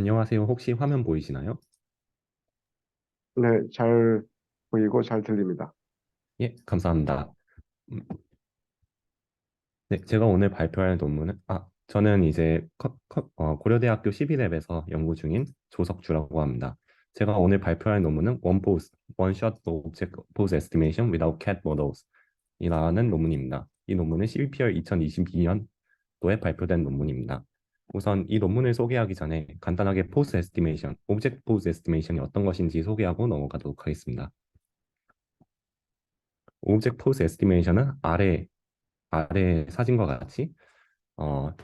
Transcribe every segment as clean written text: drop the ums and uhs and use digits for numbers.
안녕하세요. 혹시 화면 보이시나요? 네, 잘 보이고 잘 들립니다. 예, 감사합니다. 음, 네, 제가 오늘 발표할 논문은, 저는 이제 고려대학교 12랩에서 연구 중인 조석주라고 합니다. 제가 오늘 발표할 논문은 One Shot Object Pose Estimation Without CAD Models 이라는 논문입니다. 이 논문은 CBPR 2022년도에 발표된 논문입니다. 우선 이 논문을 소개하기 전에 간단하게 포스 에스티메이션, 오브젝트 포즈 에스티메이션이 어떤 것인지 소개하고 넘어가도록 하겠습니다. 오브젝트 포즈 에스티메이션은 아래 사진과 같이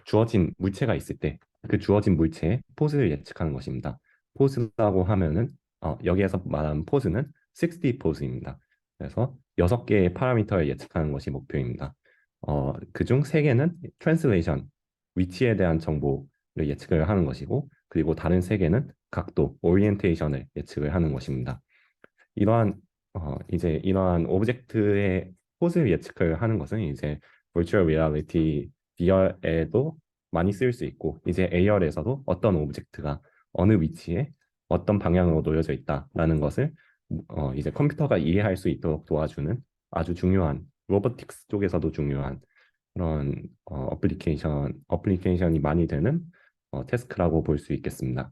주어진 물체가 있을 때 그 주어진 물체의 포즈를 예측하는 것입니다. 포즈라고 하면은 여기에서 말하는 포즈는 6D 포즈입니다. 그래서 6개의 파라미터를 예측하는 것이 목표입니다. 그중 3개는 트랜슬레이션, 위치에 대한 정보를 예측을 하는 것이고, 그리고 다른 3개는 각도, 오리엔테이션을 예측을 하는 것입니다. 이러한 이러한 오브젝트의 포즈를 예측을 하는 것은 이제 virtual reality VR에도 많이 쓰일 수 있고 이제 AR에서도 어떤 오브젝트가 어느 위치에 어떤 방향으로 놓여져 있다라는 것을 이제 컴퓨터가 이해할 수 있도록 도와주는 아주 중요한 로보틱스 쪽에서도 중요한 그런 어플리케이션이 많이 되는 태스크라고 볼 수 있겠습니다.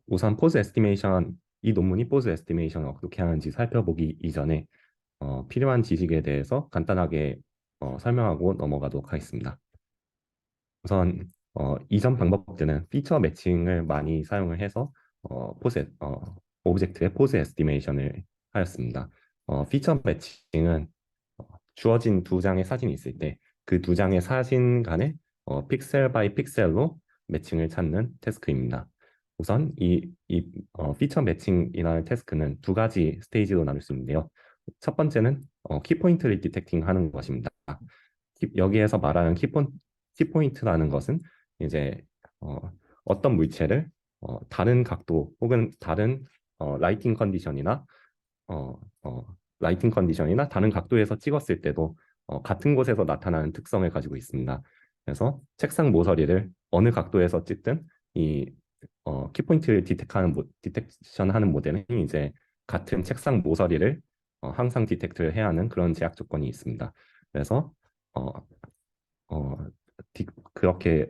우선 포즈 에스티메이션 이 논문이 포즈 에스티메이션을 어떻게 하는지 살펴보기 이전에 필요한 지식에 대해서 간단하게 설명하고 넘어가도록 하겠습니다. 우선 이전 방법들은 피처 매칭을 많이 사용을 해서 오브젝트의 포즈 에스티메이션을 하였습니다. 피처 매칭은 주어진 두 장의 사진이 있을 때 그 두 장의 사진 간에 픽셀 바이 픽셀로 매칭을 찾는 태스크입니다. 우선 피처 매칭이라는 태스크는 두 가지 스테이지로 나눌 수 있는데요. 첫 번째는 키포인트를 디텍팅하는 것입니다. 여기에서 말하는 키포인트라는 것은 이제 어, 어떤 물체를 다른 각도 혹은 다른 라이팅 컨디션이나 어, 어, 라이팅 컨디션이나 다른 각도에서 찍었을 때도 같은 곳에서 나타나는 특성을 가지고 있습니다. 그래서 책상 모서리를 어느 각도에서 찍든 이 키포인트를 디텍션하는 모델은 이제 같은 책상 모서리를 항상 디텍트를 해야 하는 그런 제약 조건이 있습니다. 그래서 어, 어, 그렇게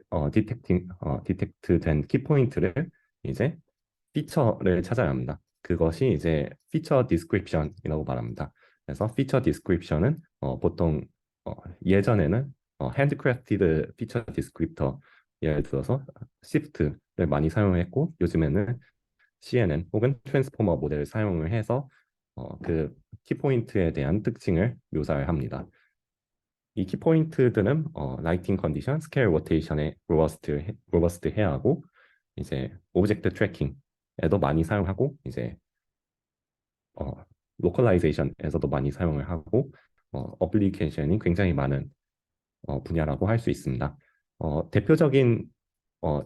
디텍트된 키포인트를 이제 피처를 찾아야 합니다. 그것이 이제 피처 디스크립션이라고 말합니다. 그래서 피처 디스크립션은 보통 예전에는 핸드크래프티드 피처 디스크립터 예를 들어서 시프트를 많이 사용했고 요즘에는 CNN 혹은 트랜스포머 모델을 사용을 해서 그 키포인트에 대한 특징을 묘사를 합니다. 이 키포인트들은 라이팅 컨디션, 스케일 로테이션에 로버스트 해야 하고 이제 오브젝트 트래킹에도 많이 사용하고 이제 어, 로컬라이제이션에서도 많이 사용을 하고 어플리케이션이 굉장히 많은 분야라고 할 수 있습니다. 대표적인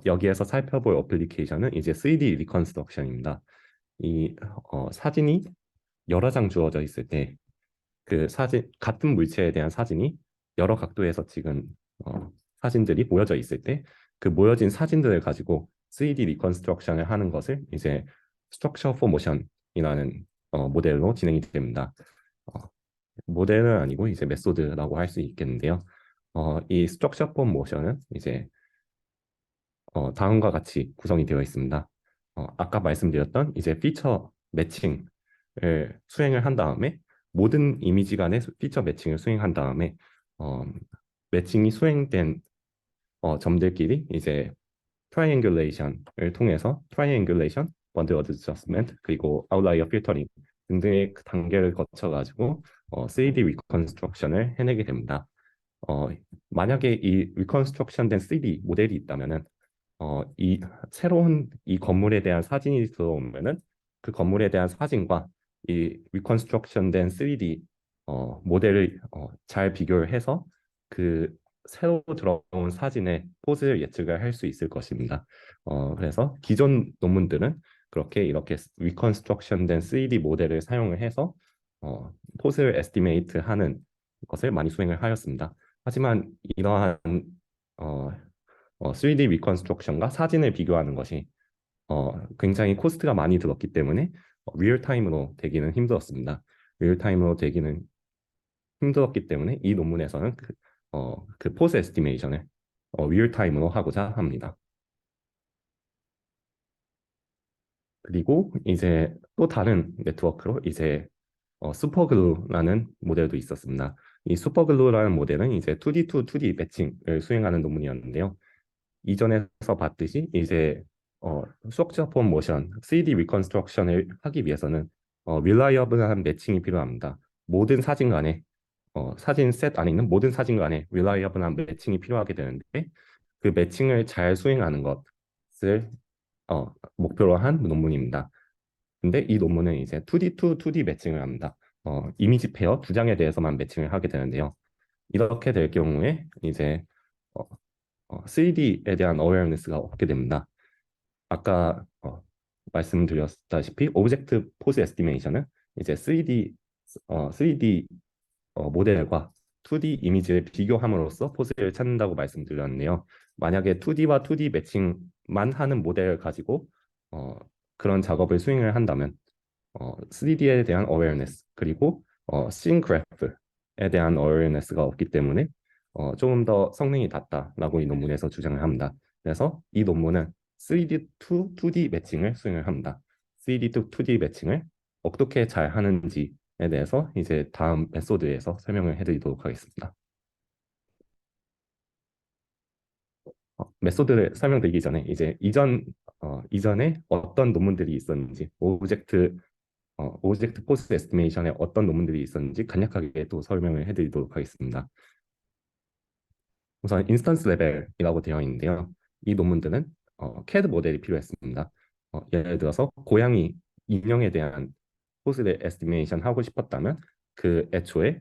여기에서 살펴볼 어플리케이션은 이제 3D 리컨스트럭션입니다. 이 사진이 여러 장 주어져 있을 때 그 사진 같은 물체에 대한 사진이 여러 각도에서 찍은 사진들이 모여져 있을 때 그 모여진 사진들을 가지고 3D 리컨스트럭션을 하는 것을 이제 스트럭처 포 모션이라는 모델로 진행이 됩니다. 어, 모델은 아니고 이제 메소드라고 할 수 있겠는데요. 이 스트럭처 포 모션은 이제 다음과 같이 구성이 되어 있습니다. 아까 말씀드렸던 이제 피처 매칭을 수행을 한 다음에 모든 이미지 간의 피처 매칭을 수행한 다음에 어, 매칭이 수행된 점들끼리 이제 트라이앵귤레이션을 통해서 트라이앵귤레이션, 번드 어드저스트먼트 그리고 아웃라이어 필터링 등등의 그 단계를 거쳐 가지고 3D 리컨스트럭션을 해내게 됩니다. 어, 만약에 이 리컨스트럭션된 3D 모델이 있다면은 이 새로운 이 건물에 대한 사진이 들어오면은 그 건물에 대한 사진과 이 리컨스트럭션된 3D 모델을 잘 비교를 해서 그 새로 들어온 사진의 포즈를 예측을 할 수 있을 것입니다. 그래서 기존 논문들은 그렇게 이렇게 리컨스트럭션된 3D 모델을 사용을 해서 포즈를 에스티메이트 하는 것을 많이 수행을 하였습니다. 하지만 이러한 어, 3D 리컨스트럭션과 사진을 비교하는 것이 굉장히 코스트가 많이 들었기 때문에 리얼타임으로 되기는 힘들었습니다. 리얼타임으로 되기는 힘들었기 때문에 이 논문에서는 그 포스 에스티메이션을 리얼타임으로 하고자 합니다. 그리고 이제 또 다른 네트워크로 이제 슈퍼글루라는 모델도 있었습니다. 이 슈퍼글루라는 모델은 이제 2D to 2D 매칭을 수행하는 논문이었는데요. 이전에서 봤듯이 이제 스트럭처 폼 모션 3D 리컨스트럭션을 하기 위해서는 릴라이어블한 매칭이 필요합니다. 모든 사진 간에 사진 셋 안에 있는 모든 사진 간에 릴라이어블한 매칭이 필요하게 되는데 그 매칭을 잘 수행하는 것을 목표로 한 논문입니다. 근데 이 논문은 이제 2D to 2D 매칭을 합니다. 이미지 페어 두 장에 대해서만 매칭을 하게 되는데요. 이렇게 될 경우에 이제 어, 3D에 대한 어웨어니스가 없게 됩니다. 아까 말씀드렸다시피 오브젝트 포즈 에스티메이션은 이제 3D 모델과 2D 이미지를 비교함으로써 포즈를 찾는다고 말씀드렸는데요. 만약에 2D와 2D 매칭만 하는 모델을 가지고 그런 작업을 수행을 한다면 3D에 대한 awareness 그리고 씬 그래프에 대한 awareness가 없기 때문에 조금 더 성능이 낮다라고 이 논문에서 주장을 합니다. 그래서 이 논문은 3D to 2D 매칭을 수행을 합니다. 3D to 2D 매칭을 어떻게 잘 하는지에 대해서 이제 다음 메소드에서 설명을 해드리도록 하겠습니다. 메소드를 설명드리기 전에 이제 이전에 어떤 논문들이 있었는지 오브젝트 포스 에스티메이션에 어떤 논문들이 있었는지 간략하게 또 설명을 해드리도록 하겠습니다. 우선 인스턴스 레벨이라고 되어 있는데요. 이 논문들은 CAD 모델이 필요했습니다. 예를 들어서 고양이 인형에 대한 포스 에스티메이션 하고 싶었다면 그 애초에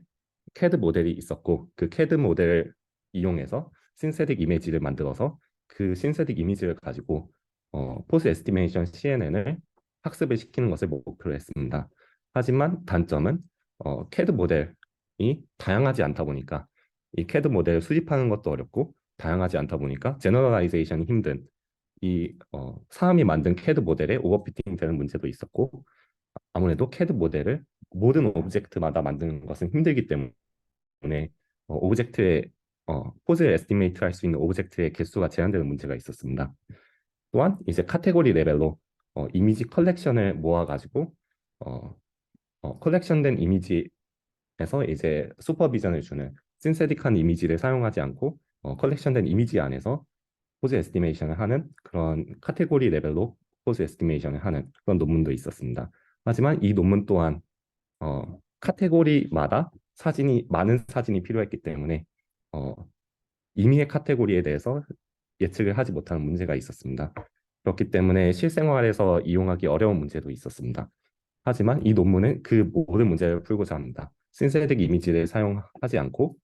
CAD 모델이 있었고 그 CAD 모델을 이용해서 신세틱 이미지를 만들어서 그 신세틱 이미지를 가지고 포스 에스티메이션 CNN을 학습을 시키는 것을 목표로 했습니다. 하지만 단점은 CAD 모델이 다양하지 않다 보니까 이 CAD 모델을 수집하는 것도 어렵고 다양하지 않다 보니까 제너럴라이제이션이 힘든 이 사람이 만든 CAD 모델에 오버피팅 되는 문제도 있었고 아무래도 CAD 모델을 모든 오브젝트마다 만드는 것은 힘들기 때문에 오브젝트의 포즈를 에스티메이트 할 수 있는 오브젝트의 개수가 제한되는 문제가 있었습니다. 또한 이제 카테고리 레벨로 이미지 컬렉션을 모아가지고 어, 컬렉션된 이미지에서 이제 슈퍼비전을 주는 신세틱한 이미지를 사용하지 않고 컬렉션된 이미지 안에서 포즈 에스티메이션을 하는 그런 카테고리 레벨로 포즈 에스티메이션을 하는 그런 논문도 있었습니다. 하지만 이 논문 또한 카테고리마다 많은 사진이 필요했기 때문에 어, 임의의 카테고리에 대해서 예측을 하지 못하는 문제가 있었습니다. 그렇기 때문에 실생활에서 이용하기 어려운 문제도 있었습니다. 하지만 이 논문은 그 모든 문제를 풀고자 합니다. 신세틱 이미지를 사용하지 않고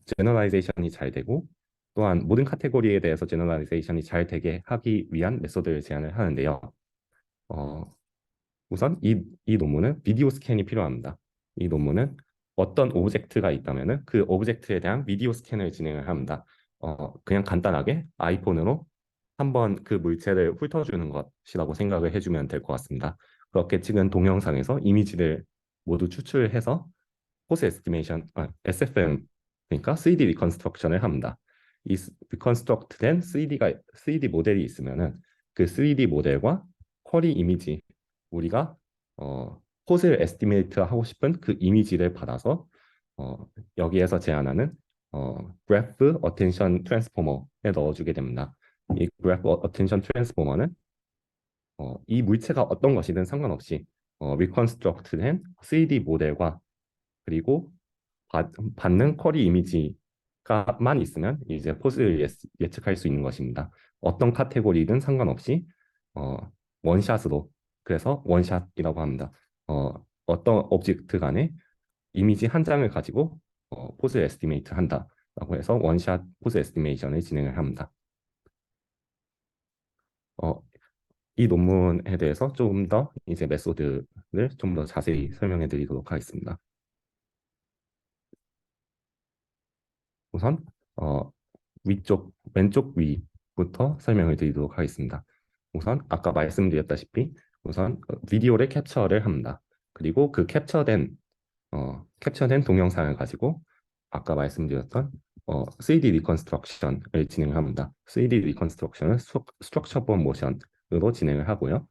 제너럴라이제이션이 잘 되고 또한 모든 카테고리에 대해서 제너럴라이제이션이 잘 되게 하기 위한 메소드를 제안을 하는데요. 어, 우선 이 논문은 비디오 스캔이 필요합니다. 이 논문은 어떤 오브젝트가 있다면 그 오브젝트에 대한 비디오 스캔을 진행을 합니다. 그냥 간단하게 아이폰으로 한번 그 물체를 훑어주는 것이라고 생각을 해주면 될 것 같습니다. 그렇게 찍은 동영상에서 이미지를 모두 추출해서 포스 에스티메이션, SFM, 그러니까 3D 리컨스트럭션을 합니다. 이 리컨스트럭트된 3D 모델이 있으면은 그 3D 모델과 쿼리 이미지, 우리가 포즈를 에스티메이트 하고 싶은 그 이미지를 받아서 여기에서 제안하는 그래프 어텐션 트랜스포머에 넣어주게 됩니다. 이 그래프 어텐션 트랜스포머는 이 물체가 어떤 것이든 상관없이 리컨스트럭트된 3D 모델과 그리고 받는 쿼리 이미지가만 있으면 이제 포즈를 예측할 수 있는 것입니다. 어떤 카테고리든 상관없이 어, 원샷으로 그래서 원샷이라고 합니다. 어떤 오브젝트 간에 이미지 한 장을 가지고 포즈 에스티메이트 한다라고 해서 원샷 포즈 에스티메이션을 진행을 합니다. 어, 이 논문에 대해서 조금 더 이제 메소드를 좀 더 자세히 설명해 드리도록 하겠습니다. 우선 왼쪽 위부터 설명을 드리도록 하겠습니다. 우선 아까 말씀드렸다시피 우선 비디오를 캡처를 합니다. 그리고 그 캡처된 동영상을 가지고 아까 말씀드렸던 3D 리컨스트럭션을 진행을 합니다. 3D 리컨스트럭션은 스트럭처 폰 모션으로 진행을 하고요.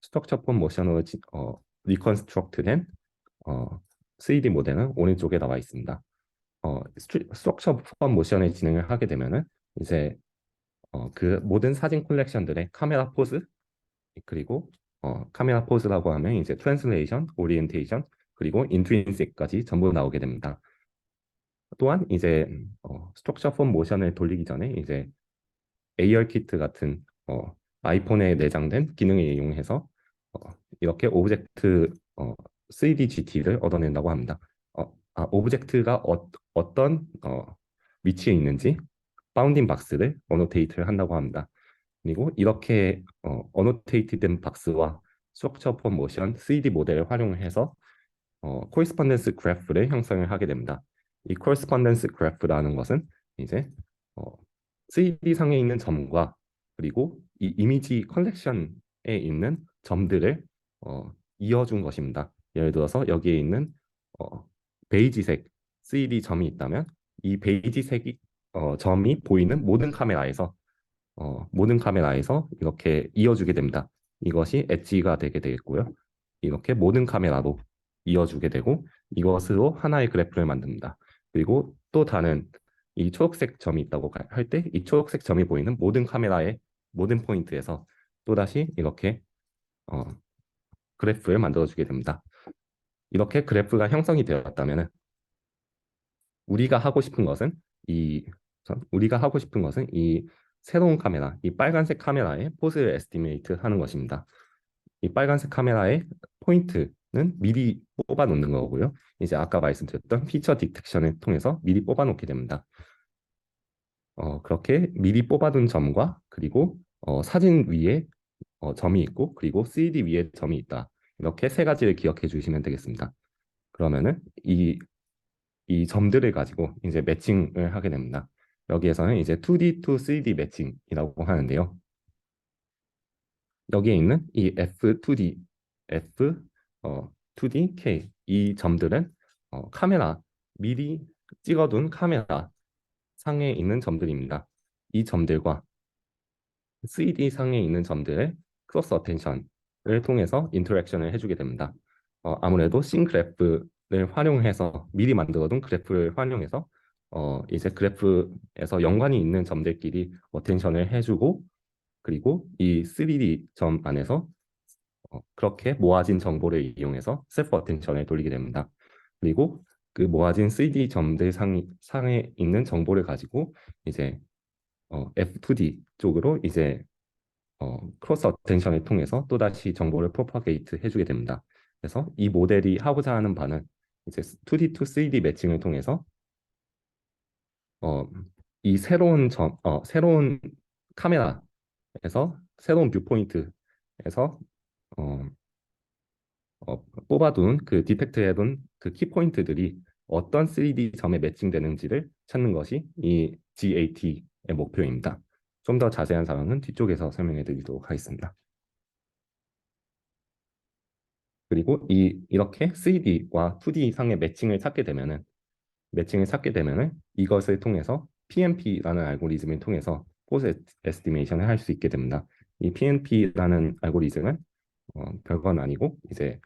스트럭처 폰 모션으로 리컨스트럭트된 3D 모델은 오른쪽에 나와 있습니다. 스트럭처 폰 모션을 진행을 하게 되면은 이제 그 모든 사진 컬렉션들의 카메라 포즈 그리고 카메라 포즈라고 하면 이제 트랜슬레이션, 오리엔테이션 그리고 인트린식까지 전부 나오게 됩니다. 또한 이제 스트럭처 폰 모션을 돌리기 전에 이제 AR 키트 같은 아이폰에 내장된 기능을 이용해서 이렇게 오브젝트 3D GT를 얻어낸다고 합니다. 오브젝트가 어떤 위치에 있는지 바운딩 박스를 어노테이트를 한다고 합니다. 그리고 이렇게 어노테이트된 박스와 스트럭처 폰 모션 3D 모델을 활용해서 코리스폰던스 그래프를 형성을 하게 됩니다. 이 코리스폰던스 그래프라는 것은 이제 3D 상에 있는 점과 그리고 이 이미지 컬렉션에 있는 점들을 이어준 것입니다. 예를 들어서 여기에 있는 베이지색 3D 점이 있다면 이 베이지색 점이 보이는 모든 카메라에서 이렇게 이어주게 됩니다. 이것이 엣지가 되게 되겠고요. 이렇게 모든 카메라로 이어주게 되고 이것으로 하나의 그래프를 만듭니다. 그리고 또 다른 이 초록색 점이 있다고 할 때 이 초록색 점이 보이는 모든 카메라의 모든 포인트에서 또다시 이렇게 어, 그래프를 만들어주게 됩니다. 이렇게 그래프가 형성이 되었다면 우리가 하고 싶은 것은 이 우리가 하고 싶은 것은 이 새로운 카메라, 이 빨간색 카메라의 포즈를 에스티메이트 하는 것입니다. 이 빨간색 카메라의 포인트는 미리 뽑아 놓는 거고요. 이제 아까 말씀드렸던 피처 디텍션을 통해서 미리 뽑아 놓게 됩니다. 그렇게 미리 뽑아둔 점과 그리고 사진 위에 점이 있고 그리고 3D 위에 점이 있다. 이렇게 세 가지를 기억해 주시면 되겠습니다. 그러면은 이 점들을 가지고 이제 매칭을 하게 됩니다. 여기에서는 이제 2D to 3D 매칭이라고 하는데요. 여기에 있는 이 F2D, F2D, K 이 점들은 미리 찍어둔 카메라 상에 있는 점들입니다. 이 점들과 3D 상에 있는 점들의 크로스 어텐션을 통해서 인터랙션을 해주게 됩니다. 아무래도 씬 그래프를 활용해서 미리 만들어둔 그래프를 활용해서 이제 그래프에서 연관이 있는 점들끼리 어텐션을 해주고 그리고 이 3D 점 안에서 그렇게 모아진 정보를 이용해서 셀프 어텐션을 돌리게 됩니다. 그리고 그 모아진 3D 점들 상에 있는 정보를 가지고 이제 F2D 쪽으로 이제 크로스 어텐션을 통해서 또다시 정보를 프로파게이트 해주게 됩니다. 그래서 이 모델이 하고자 하는 바는 이제 2D to 3D 매칭을 통해서 어, 이 새로운 카메라에서 새로운 뷰포인트에서 어, 뽑아둔 그 디텍트해둔 그 키포인트들이 어떤 3D 점에 매칭되는지를 찾는 것이 이 GAT의 목표입니다. 좀 더 자세한 사항은 뒤쪽에서 설명해 드리도록 하겠습니다. 그리고 이렇게 3D와 2D 상의 매칭을 찾게 되면은 이것을 통해서 PNP라는 알고리즘을 통해서 포즈 에스티메이션을 할 수 있게 됩니다. 이 PNP라는 알고리즘은 별건 아니고 이제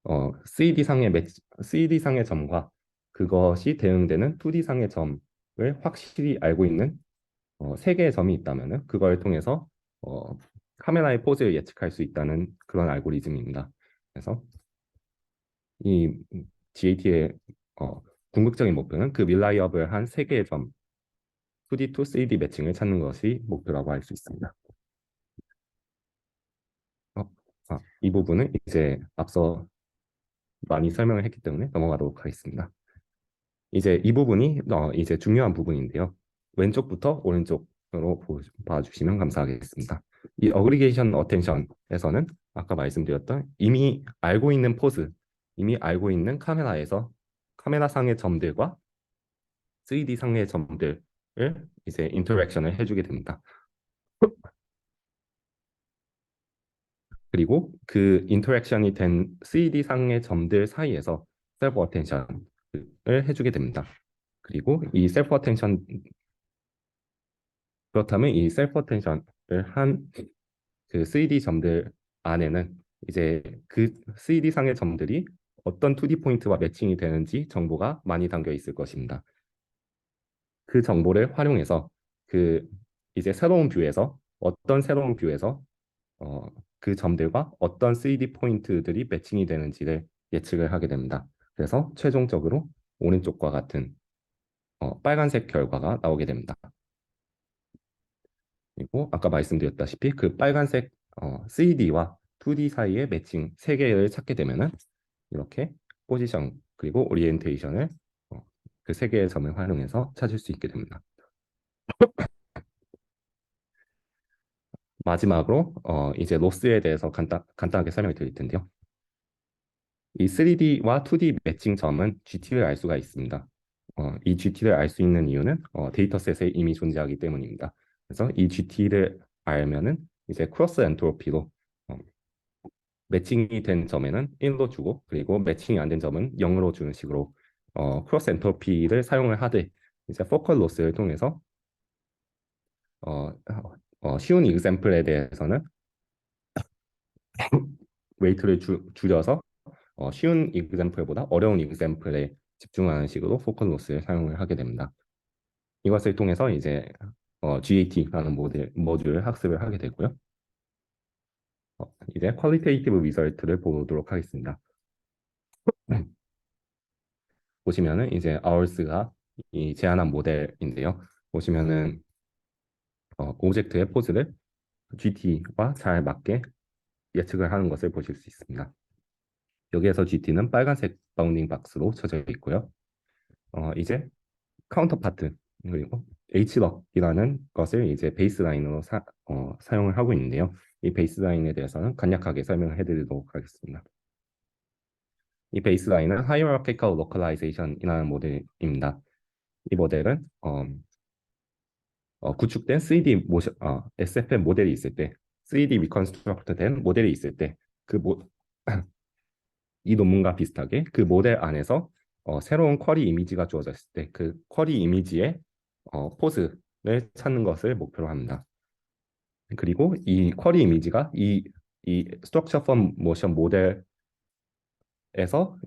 3D 상의 점과 그것이 대응되는 2D 상의 점을 확실히 알고 있는 세 개의 점이 있다면은 그걸 통해서 카메라의 포즈를 예측할 수 있다는 그런 알고리즘입니다. 그래서 이 GAT의 궁극적인 목표는 그 릴라이어블한 세 개의 점 2D to 3D 매칭을 찾는 것이 목표라고 할 수 있습니다. 이 부분은 이제 앞서 많이 설명을 했기 때문에 넘어가도록 하겠습니다. 이제 이 부분이 이제 중요한 부분인데요. 왼쪽부터 오른쪽으로 봐주시면 감사하겠습니다. 이 어그리게이션 어텐션에서는 아까 말씀드렸던 이미 알고 있는 포즈, 이미 알고 있는 카메라상의 점들과 3D 상의 점들 이제 인터랙션을 해주게 됩니다. 그리고 그 인터랙션이 된 3D 상의 점들 사이에서 셀프 어텐션을 해주게 됩니다. 그리고 이 셀프 어텐션 그렇다면 이 셀프 어텐션을 한 그 3D 점들 안에는 이제 그 3D 상의 점들이 어떤 2D 포인트와 매칭이 되는지 정보가 많이 담겨 있을 것입니다. 그 정보를 활용해서 그 이제 새로운 뷰에서 어, 그 점들과 어떤 3D 포인트들이 매칭이 되는지를 예측을 하게 됩니다. 그래서 최종적으로 오른쪽과 같은 빨간색 결과가 나오게 됩니다. 그리고 아까 말씀드렸다시피 그 빨간색 3D와 2D 사이의 매칭 세 개를 찾게 되면은 이렇게 포지션 그리고 오리엔테이션을 그 세 개의 점을 활용해서 찾을 수 있게 됩니다. 마지막으로 이제 로스에 대해서 간단하게 설명을 드릴 텐데요. 이 3D와 2D 매칭 점은 GT를 알 수가 있습니다. 이 GT를 알 수 있는 이유는 데이터셋에 이미 존재하기 때문입니다. 그래서 이 GT를 알면은 이제 크로스 엔트로피로 매칭이 된 점에는 1로 주고 그리고 매칭이 안 된 점은 0으로 주는 식으로 크로스 엔트로피를 사용을 하되 이제 포컬 로스를 통해서 어, 쉬운 example에 대해서는 웨이트를 줄여서 쉬운 example보다 어려운 example에 집중하는 식으로 포컬 로스를 사용을 하게 됩니다. 이것을 통해서 이제 GAT라는 모듈을 학습을 하게 되고요. 이제 퀄리테이티브 리설트를 보도록 하겠습니다. 보시면은 이제 아울스가 이 제안한 모델인데요. 보시면은 오브젝트의 포즈를 GT와 잘 맞게 예측을 하는 것을 보실 수 있습니다. 여기에서 GT는 빨간색 바운딩 박스로 쳐져 있고요. 이제 카운터파트 그리고 H럭이라는 것을 이제 베이스라인으로 사용을 하고 있는데요. 이 베이스라인에 대해서는 간략하게 설명을 해드리도록 하겠습니다. 이 베이스라인은 Hierarchical Localization이라는 모델입니다. 이 모델은 구축된 3D SFM 모델이 있을 때 3D 리컨스트럭트 된 모델이 있을 때그 이 논문과 비슷하게 그 모델 안에서 새로운 쿼리 이미지가 주어졌을 때 그 쿼리 이미지의 포즈를 찾는 것을 목표로 합니다. 그리고 이 쿼리 이미지가 이 스트럭처 펌 모션 모델에서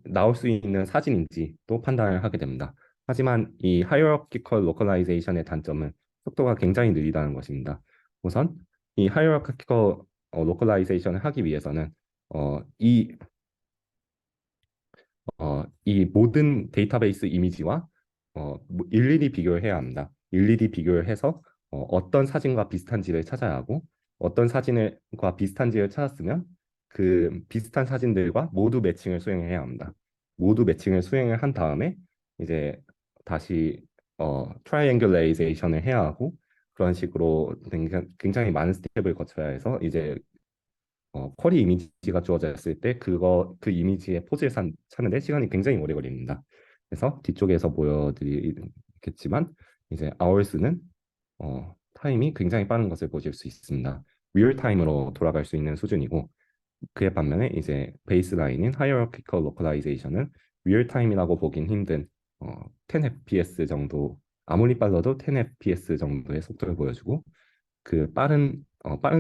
나올 수 있는 사진인지 또 판단을 하게 됩니다. 하지만 이 hierarchical localization의 단점은 속도가 굉장히 느리다는 것입니다. 우선 이 hierarchical localization을 하기 위해서는 이 이 모든 데이터베이스 이미지와 일일이 비교를 해야 합니다. 일일이 비교를 해서 어떤 사진과 비슷한지를 찾아야 하고 어떤 사진과 비슷한지를 찾았으면 그 비슷한 사진들과 모두 매칭을 수행해야 합니다. 모두 매칭을 수행을 한 다음에 이제 다시 트라이앵귤레이제이션을 해야 하고 그런 식으로 굉장히 많은 스텝을 거쳐야 해서 이제 쿼리 이미지가 주어졌을 때 그 이미지의 포즈를 찾는데 시간이 굉장히 오래 걸립니다. 그래서 뒤쪽에서 보여드리겠지만 이제 아워스는 타임이 굉장히 빠른 것을 보실 수 있습니다. 리얼 타임으로 돌아갈 수 있는 수준이고 그에 반면에 이제 베이스라인인 hierarchical localization은 리얼 타임이라고 보긴 힘든 10fps 정도 아무리 빨라도 10fps 정도의 속도를 보여주고 그 빠른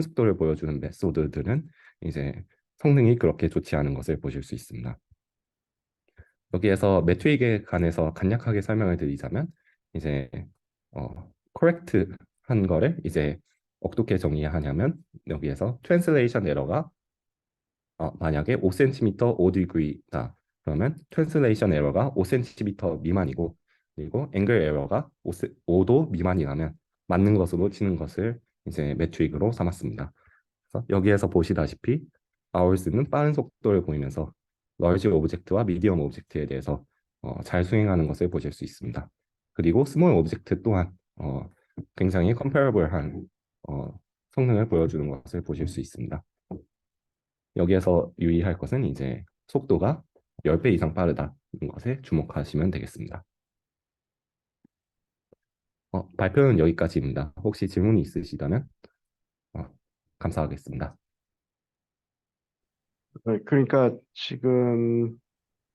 속도를 보여주는 메소드들은 이제 성능이 그렇게 좋지 않은 것을 보실 수 있습니다. 여기에서 매트릭에 관해서 간략하게 설명을 드리자면 이제 correct 한 거를 이제 어떻게 정의하냐면 여기에서 translation 에러가 만약에 5cm 5degree다. 그러면 translation 에러가 5cm 미만이고 그리고 angle 에러가 5도 미만이라면 맞는 것으로 치는 것을 이제 매트릭으로 삼았습니다. 그래서 여기에서 보시다시피 아울스는 빠른 속도를 보이면서 large 오브젝트와 medium 오브젝트에 대해서 잘 수행하는 것을 보실 수 있습니다. 그리고 small 오브젝트 또한 굉장히 comparable한 성능을 보여주는 것을 보실 수 있습니다. 여기에서 유의할 것은 이제 속도가 10배 이상 빠르다는 것에 주목하시면 되겠습니다. 발표는 여기까지입니다. 혹시 질문이 있으시다면 어, 감사하겠습니다. 네, 그러니까 지금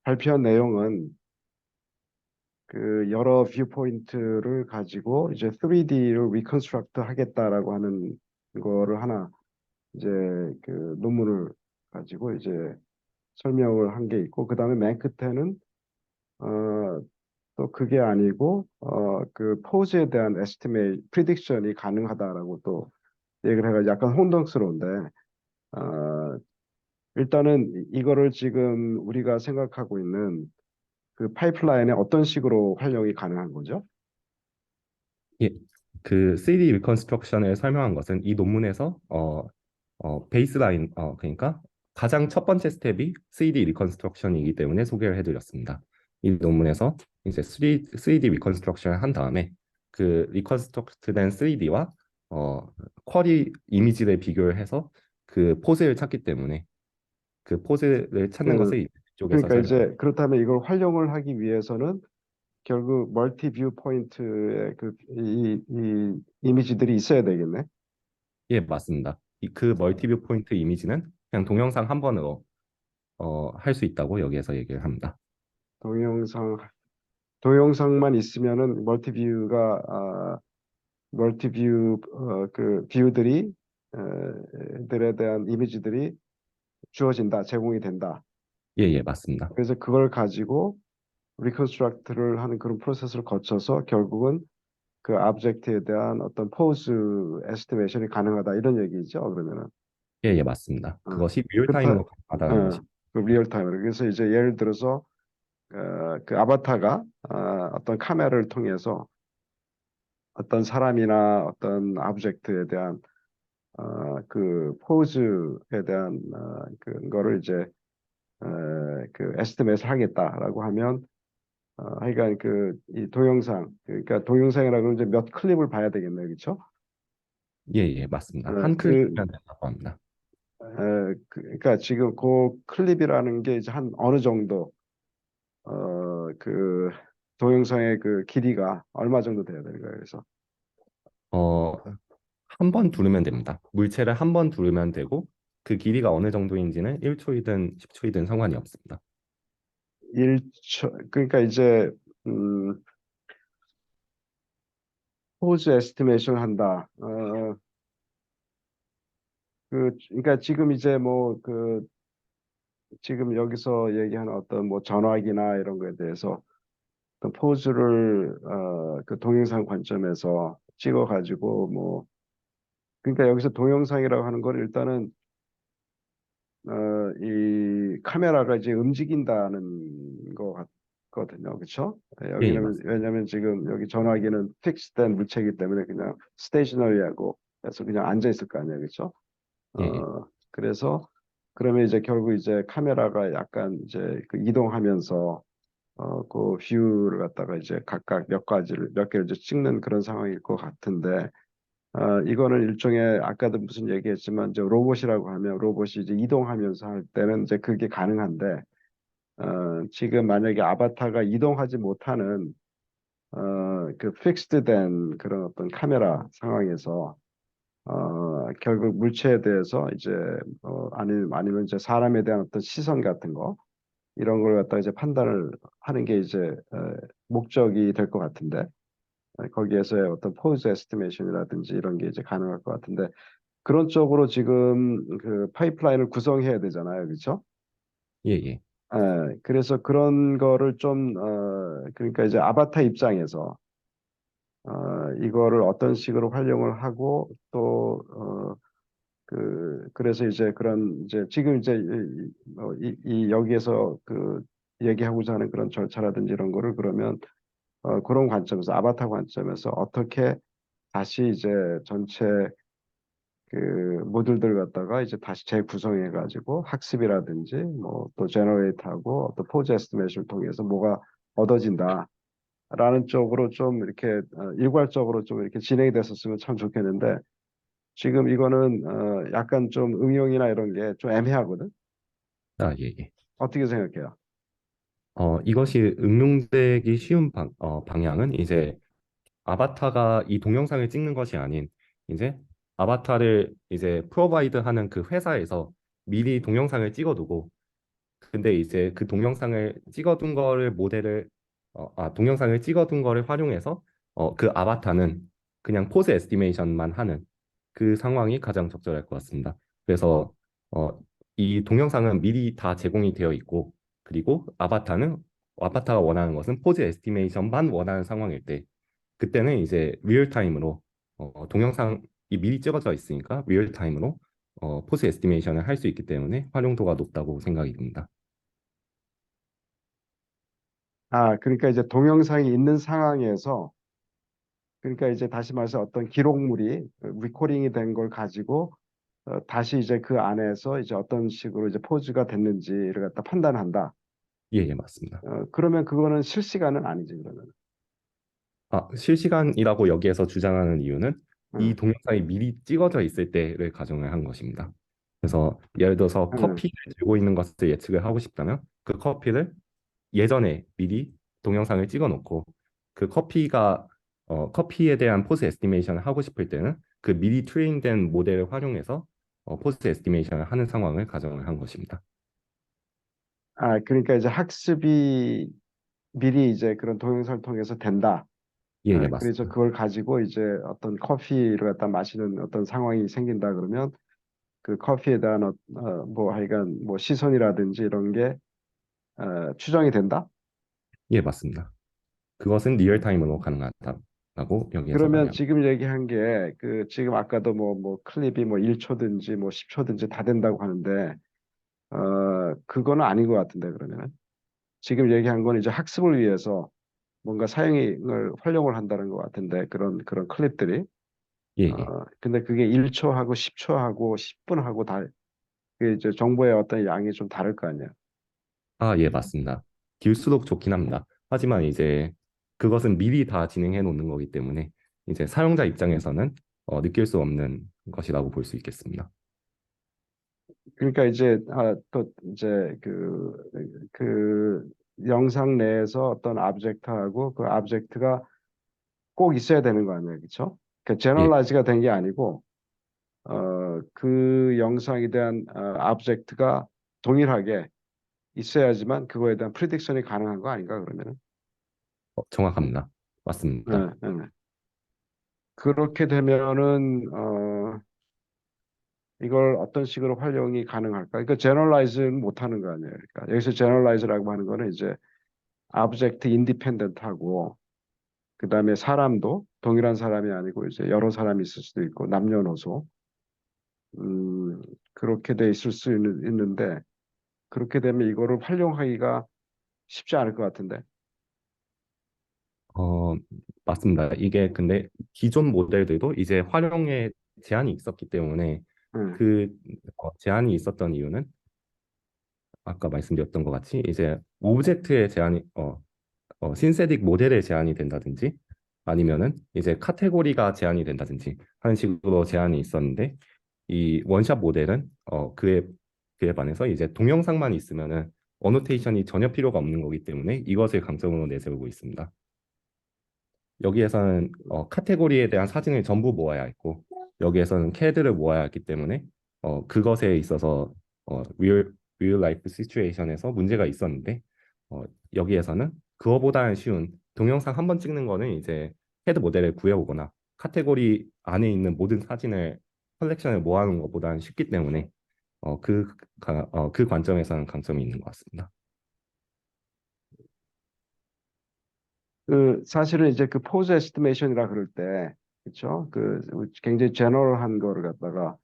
발표한 내용은 그 여러 뷰포인트를 가지고 이제 3D를 리컨스트럭트 하겠다라고 하는 거를 하나 이제 그 논문을 가지고 이제 설명을 한 게 있고, 그 다음에 맨 끝에는 어, 또 그게 아니고 그 포즈에 대한 에스티메이 프리딕션이 가능하다라고 또 얘기를 해가지고 약간 혼동스러운데, 어, 일단은 이거를 지금 우리가 생각하고 있는 그 파이프라인에 어떤 식으로 활용이 가능한 거죠? 예, 그 3D 리컨스트럭션을 설명한 것은 이 논문에서 베이스라인 그러니까 가장 첫 번째 스텝이 3D 리컨스트럭션이기 때문에 소개를 해드렸습니다. 이 논문에서 이제 3D 리컨스트럭션을 한 다음에 그 리컨스트럭트된 3D와 쿼리 이미지를 비교를 해서 그 포즈를 찾기 때문에 그 포즈를 찾는 그, 것을 이쪽에서 그러니까 설명. 이제 그렇다면 이걸 활용을 하기 위해서는 결국 멀티 뷰 포인트의 이 이미지들이 있어야 되겠네. 예, 맞습니다. 그 멀티뷰 포인트 이미지는 그냥 동영상 한 번으로 할 수 있다고 여기에서 얘기를 합니다. 동영상 동영상만 있으면은 멀티뷰가 멀티뷰 그 뷰들이 들에 대한 이미지들이 주어진다, 제공이 된다. 예, 예, 맞습니다. 그래서 그걸 가지고 리컨스트럭트를 하는 그런 프로세스를 거쳐서 결국은 그 아브젝트에 대한 어떤 포즈 에스티메이션이 가능하다 이런 얘기죠. 그러면은 예, 예, 맞습니다. 어, 그것이 그렇다 리얼타임으로 가능하다는 것입니다. 그 리얼타임으로 그래서 이제 예를 들어서 그 아바타가 어떤 카메라를 통해서 어떤 사람이나 어떤 아브젝트에 대한 그 포즈에 대한 그거를 이제 그 에스티메이트를 하겠다라고 하면 하여간 그 이 동영상 그러니까 동영상이라고 하면 이제 몇 클립을 봐야 되겠네요, 그렇죠? 예, 예, 맞습니다. 한 클릭이면 그 된다고 합니다. 그러니까 지금 그 클립이라는 게 이제 한 어느 정도 그 동영상의 그 길이가 얼마 정도 돼야 되는 거예요, 그래서 어, 한 번 두르면 됩니다. 물체를 한 번 두르면 되고 그 길이가 어느 정도인지는 1초이든 10초이든 상관이 없습니다. 1초 그러니까 이제 음, 포즈 에스티메이션 한다. 그러니까 지금 이제 뭐 그 지금 여기서 얘기하는 어떤 뭐 전화기나 이런 거에 대해서 어떤 포즈를 그 동영상 관점에서 찍어 가지고 뭐 그러니까 여기서 동영상이라고 하는 건 일단은 이 카메라가 이제 움직인다는 거 같거든요. 그렇죠? 예, 예, 여기는 맞습니다. 왜냐하면 지금 여기 전화기는 픽스된 물체이기 때문에 그냥 스테이셔너리하고 그래서 그냥 앉아 있을 거 아니에요. 그렇죠? 예, 예, 그래서 그러면 이제 결국 이제 카메라가 약간 이제 그 이동하면서 그 뷰를 갖다가 이제 각각 몇 개를 이제 찍는 그런 상황일 것 같은데 이거는 일종의 아까도 무슨 얘기했지만 이제 로봇이라고 하면 로봇이 이제 이동하면서 할 때는 이제 그게 가능한데 지금 만약에 아바타가 이동하지 못하는 그 픽스드된 그런 어떤 카메라 상황에서 결국 물체에 대해서 이제 아니면 이제 사람에 대한 어떤 시선 같은 거 이런 걸 갖다 이제 판단을 하는 게 이제 목적이 될 것 같은데 거기에서의 어떤 포즈 에스티메이션이라든지 이런 게 이제 가능할 것 같은데 그런 쪽으로 지금 그 파이프라인을 구성해야 되잖아요, 그렇죠? 예, 예, 그래서 그런 거를 좀 그러니까 이제 아바타 입장에서 이거를 어떤 식으로 활용을 하고 또 그래서 이제 그런 이제 지금 이제 이 여기에서 그 얘기하고자 하는 그런 절차라든지 이런 거를 그러면 그런 관점에서 아바타 관점에서 어떻게 다시 이제 전체 그 모듈들 갖다가 이제 다시 재구성해 가지고 학습이라든지 뭐 또 제너레이트하고 또 포즈 에스티메이션을 통해서 뭐가 얻어진다라는 쪽으로 좀 이렇게 일괄적으로 좀 이렇게 진행이 됐었으면 참 좋겠는데 지금 이거는 약간 좀 응용이나 이런 게 좀 애매하거든. 예, 예. 어떻게 생각해요? 이것이 응용되기 쉬운 방향은 이제 아바타가 이 동영상을 찍는 것이 아닌 이제 아바타를 이제 프로바이드하는 그 회사에서 미리 동영상을 찍어두고 근데 이제 그 동영상을 찍어둔 거를 모델을 동영상을 찍어둔 거를 활용해서 그 아바타는 그냥 포즈 에스티메이션만 하는 그 상황이 가장 적절할 것 같습니다. 그래서 어, 이 동영상은 미리 다 제공이 되어 있고 그리고 아바타가 원하는 것은 포즈 에스티메이션만 원하는 상황일 때 그때는 이제 리얼타임으로 동영상이 미리 찍어져 있으니까 리얼타임으로 포즈 에스티메이션을 할 수 있기 때문에 활용도가 높다고 생각이 듭니다. 아, 그러니까 이제 동영상이 있는 상황에서 그러니까 이제 다시 말해서 어떤 기록물이 리코딩이 된 걸 가지고 다시 이제 그 안에서 이제 어떤 식으로 이제 포즈가 됐는지를 갖다 판단한다. 예, 예, 맞습니다. 그러면 그거는 실시간은 아니지 그러면. 실시간이라고 여기에서 주장하는 이유는 이 응, 동영상이 미리 찍어져 있을 때를 가정을 한 것입니다. 그래서 예를 들어서 응. 커피를 들고 있는 것을 예측을 하고 싶다면 그 커피를 예전에 미리 동영상을 찍어 놓고 그 커피에 대한 포즈 에스티메이션을 하고 싶을 때는 그 미리 트레인된 모델을 활용해서 포즈 에스티메이션을 하는 상황을 가정을 한 것입니다. 아, 그러니까 이제 학습이 미리 이제 그런 동영상을 통해서 된다. 예, 예, 그래서 맞습니다. 그걸 가지고 이제 어떤 커피를 갖다 마시는 어떤 상황이 생긴다 그러면 그 커피에 대한 뭐 하여간 뭐 시선이라든지 이런 게 추정이 된다. 예, 맞습니다. 그것은 리얼타임으로 가능하다라고 여기에서 그러면 말합니다. 지금 얘기한 게 그 지금 아까도 뭐 클립이 뭐 1초든지 뭐 10초든지 다 된다고 하는데 그거는 아닌 것 같은데 그러면은 지금 얘기한 건 이제 학습을 위해서 뭔가 사용을 활용을 한다는 것 같은데 그런 클립들이 예, 예. 근데 그게 1초하고 10초하고 10분하고 다 그 이제 정보의 어떤 양이 좀 다를 거 아니야. 예, 맞습니다. 길수록 좋긴 합니다. 하지만 이제 그것은 미리 다 진행해 놓는 거기 때문에 이제 사용자 입장에서는 느낄 수 없는 것이라고 볼 수 있겠습니다. 그러니까 이제 또 이제 그 영상 내에서 어떤 아브젝트하고 그 아브젝트가 꼭 있어야 되는 거 아니에요, 그렇죠? 그 예, 제너럴라이즈가 된 게 아니고 그 영상에 대한 아브젝트가 동일하게 있어야지만 그거에 대한 프리딕션이 가능한 거 아닌가 그러면은? 정확합니다. 네, 맞습니다. 네. 그렇게 되면은 이걸 어떤 식으로 활용이 가능할까? 그러니까 제너럴라이즈는 못 하는 거 아니에요. 그러니까 여기서 제너럴라이즈라고 하는 거는 이제 아브젝트 인디펜던트하고 그다음에 사람도 동일한 사람이 아니고 이제 여러 사람이 있을 수도 있고 남녀노소 음, 그렇게 돼 있을 수 있는데 그렇게 되면 이거를 활용하기가 쉽지 않을 것 같은데. 어, 맞습니다. 이게 근데 기존 모델들도 이제 활용에 제한이 있었기 때문에 응. 그 제한이 있었던 이유는 아까 말씀드렸던 것 같이 이제 오브젝트의 제한이 신세딕 모델의 제한이 된다든지 아니면은 이제 카테고리가 제한이 된다든지 하는 식으로 제한이 있었는데 이 원샷 모델은 그에 반해서 이제 동영상만 있으면은 어노테이션이 전혀 필요가 없는 거기 때문에 이것을 강점으로 내세우고 있습니다. 여기에서는 카테고리에 대한 사진을 전부 모아야 했고 여기에서는 캐드를 모아야 했기 때문에 그것에 있어서 리얼 라이프 시츄에이션에서 문제가 있었는데 여기에서는 그거보다는 쉬운 동영상 한 번 찍는 거는 이제 캐드 모델을 구해오거나 카테고리 안에 있는 모든 사진을 컬렉션을 모아놓은 것보다는 쉽기 때문에 그 관점에서는 강점이 있는 것 같습니다. 그 사실은 이제 그 포즈 에스티메이션이라 그럴 때 그렇죠? 그 굉장히 제너럴한 거를 갖다가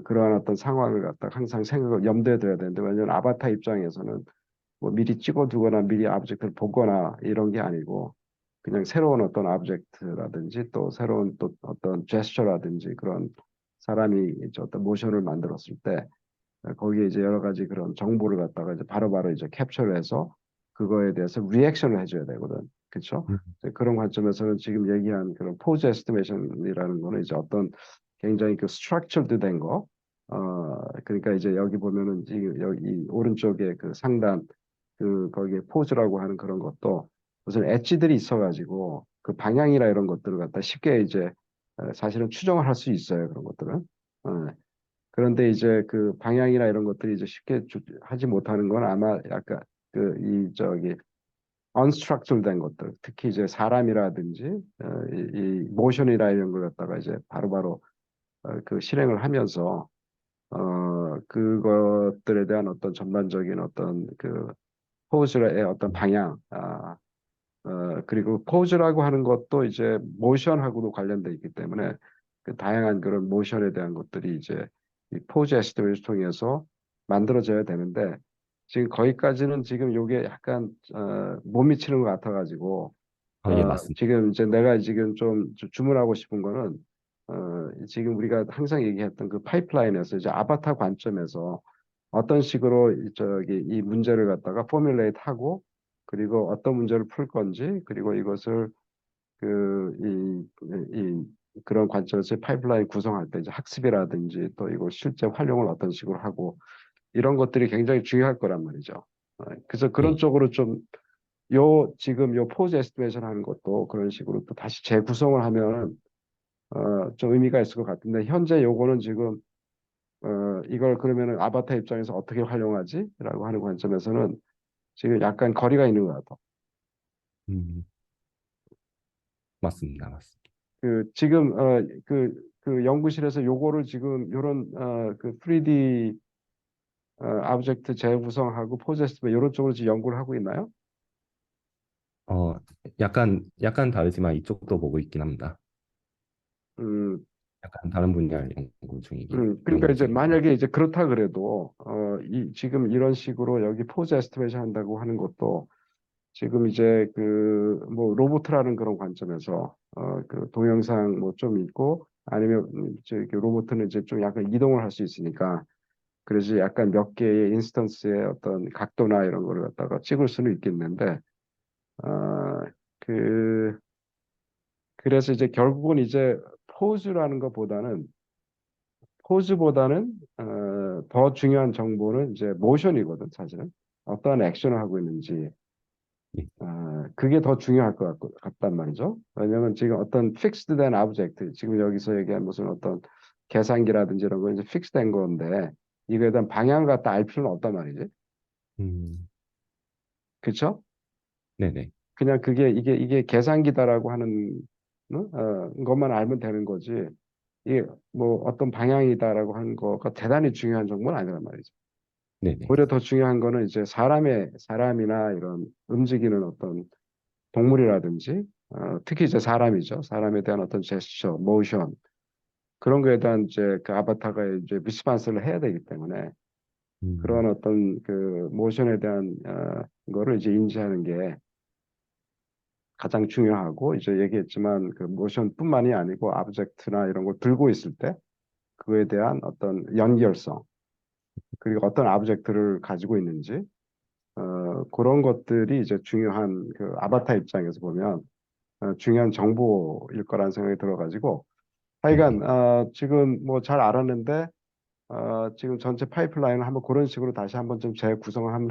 그러한 어떤 상황을 갖다가 항상 생각을 염두에 둬야 되는데 왜냐하면 아바타 입장에서는 뭐 미리 찍어두거나 미리 아브젝트를 보거나 이런 게 아니고 그냥 새로운 어떤 아브젝트라든지 또 새로운 또 어떤 제스처라든지 그런 사람이 이제 어떤 모션을 만들었을 때 거기에 이제 여러 가지 그런 정보를 갖다가 이제 바로바로 이제 캡처를 해서 그거에 대해서 리액션을 해줘야 되거든. 그렇죠? 음, 그런 관점에서는 지금 얘기한 그런 포즈 에스티메이션이라는 거는 이제 어떤 굉장히 그 스트럭처드 된 거, 그러니까 이제 여기 보면은 지금 여기 오른쪽에 그 상단 그 거기에 포즈라고 하는 그런 것도 무슨 엣지들이 있어가지고 그 방향이나 이런 것들을 갖다 쉽게 이제 사실은 추정을 할 수 있어요. 그런 것들은. 그런데 이제 그 방향이나 이런 것들이 이제 쉽게 하지 못하는 건 아마 약간 그 이 저기 unstructured 된 것들, 특히 이제 사람이라든지 이 모션이나 이런 걸 갖다가 이제 바로바로 그 실행을 하면서 그것들에 대한 어떤 전반적인 어떤 그 포즈의 어떤 방향, 그리고 포즈라고 하는 것도 이제 모션하고도 관련돼 있기 때문에 그 다양한 그런 모션에 대한 것들이 이제 이 포즈 에스티메이션을 통해서 만들어져야 되는데 지금 거기까지는 지금 요게 약간 못 미치는 것 같아가지고 예, 맞습니다. 지금 이제 내가 지금 좀 주문하고 싶은 거는 지금 우리가 항상 얘기했던 그 파이프라인에서 이제 아바타 관점에서 어떤 식으로 저기 이 문제를 갖다가 포뮬레이트 하고 그리고 어떤 문제를 풀 건지 그리고 이것을 이 그런 관점에서 파이프라인 구성할 때 이제 학습이라든지 또 이걸 실제 활용을 어떤 식으로 하고 이런 것들이 굉장히 중요할 거란 말이죠. 그래서 그런 예. 쪽으로 좀 요 지금 요 포즈 에스티메이션 하는 것도 그런 식으로 또 다시 재구성을 하면 좀 의미가 있을 것 같은데 현재 요거는 지금 이걸 그러면은 아바타 입장에서 어떻게 활용하지? 라고 하는 관점에서는 지금 약간 거리가 있는 것 같아. 음, 맞습니다. 맞습니다. 지금 그 연구실에서 요거를 지금 요런 그 3D 오브젝트 재구성하고 포즈 에스티메이션 이런 쪽으로 지금 연구를 하고 있나요? 어, 약간 다르지만 이쪽도 보고 있긴 합니다. 음, 약간 다른 분야 그러니까 연구 이제 중입니다. 만약에 이제 그렇다 그래도 지금 이런 식으로 여기 포즈 에스티메이션 한다고 하는 것도 지금 이제 그 뭐 로보트라는 그런 관점에서 그 동영상 뭐 좀 있고 아니면 저기 로보트는 이제 좀 약간 이동을 할 수 있으니까 그래서 약간 몇 개의 인스턴스의 어떤 각도나 이런 거를 갖다가 찍을 수는 있겠는데 어, 그 그래서 이제 결국은 이제 포즈라는 것보다는 포즈보다는 더 중요한 정보는 이제 모션이거든 사실은 어떠한 액션을 하고 있는지 예. 그게 더 중요할 것 같단 말이죠. 왜냐하면 지금 어떤 fixed 된 오브젝트, 지금 여기서 얘기한 무슨 어떤 계산기라든지 이런 거 이제 fixed 된 건데 이거에 대한 방향을 갖다 알 필요는 없단 말이지. 음, 그렇죠? 네네. 그냥 이게 계산기다라고 하는 것만 알면 되는 거지. 이게 뭐 어떤 방향이다라고 하는 거가 대단히 중요한 정보는 아니란 말이죠. 네네. 오히려 더 중요한 거는 이제 사람이나 이런 움직이는 어떤 동물이라든지 특히 이제 사람이죠. 사람에 대한 어떤 제스처, 모션 그런 거에 대한 이제 그 아바타가 이제 리스판스를 해야 되기 때문에 음, 그런 어떤 그 모션에 대한 거를 이제 인지하는 게 가장 중요하고 이제 얘기했지만 그 모션뿐만이 아니고 오브젝트나 이런 걸 들고 있을 때 그에 대한 어떤 연결성 그리고 어떤 오브젝트를 가지고 있는지 그런 것들이 이제 중요한 그 아바타 입장에서 보면 중요한 정보일 거라는 생각이 들어가지고 하여간 네네. 지금 뭐 잘 알았는데 지금 전체 파이프라인을 한번 그런 식으로 다시 한번 좀 재구성을 한번